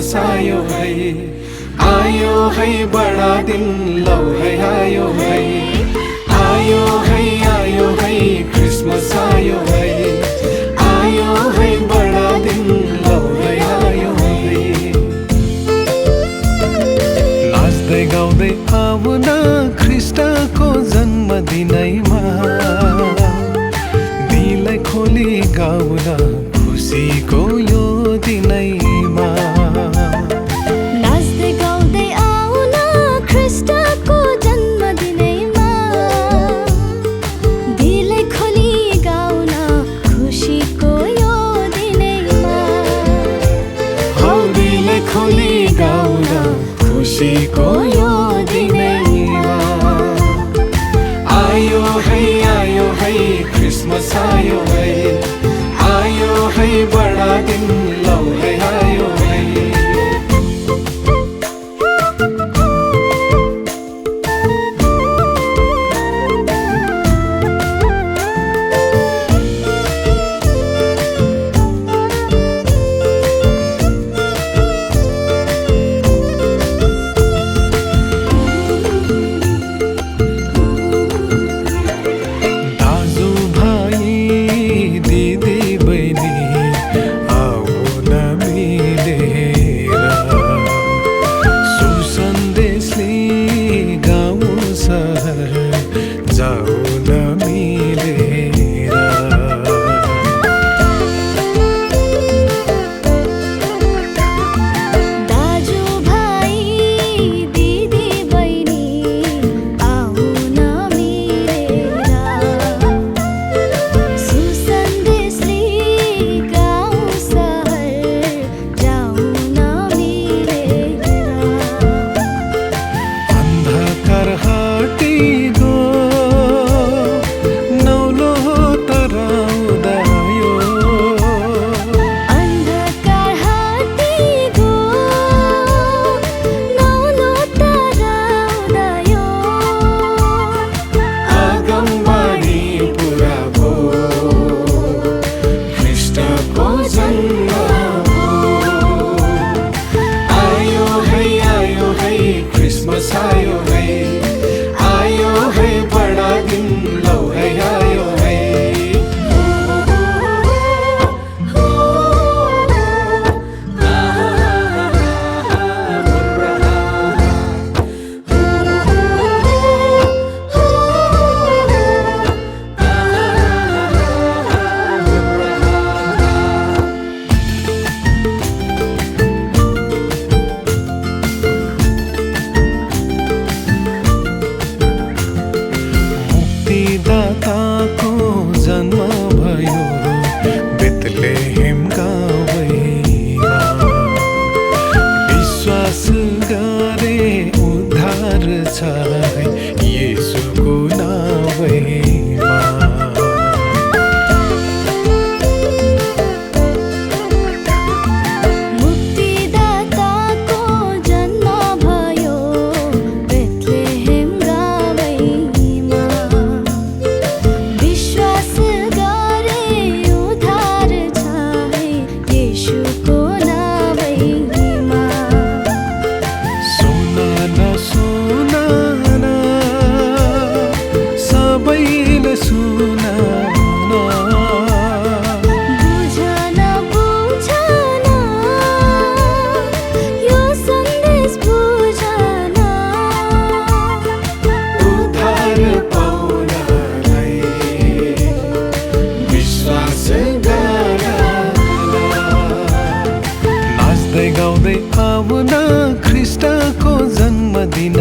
Christmas आयो है बडा दिन लौ है आयो है क्रिसमस आयो है बडा दिन लौ है आयो है। नाच्दै गाउँदै आउन ख्रीष्टको जन्मदिनैमा, दिललाई खोली गाउन खुसीको यो दिनैमा। नाच्दै गाउँदै आउन ख्रीष्टको जन्मदिनैमा, दिललाई खोली गाउन खुसीको यो दिनैमा। हौ दिललाई खोली गाउन खुसीको यो दिनैमा। आयो है क्रिसमस आयो है बडा दिन लौ है आयो है। क्रिसमस आयो है बडा दिन लौ है आयो है। दाताको जन्म भयो बेथलेहेम गाउँमा, विश्वास गरे उद्धार छ है येशूको नामैमा। गाउँदै आउन ख्रीष्टको जन्मदिन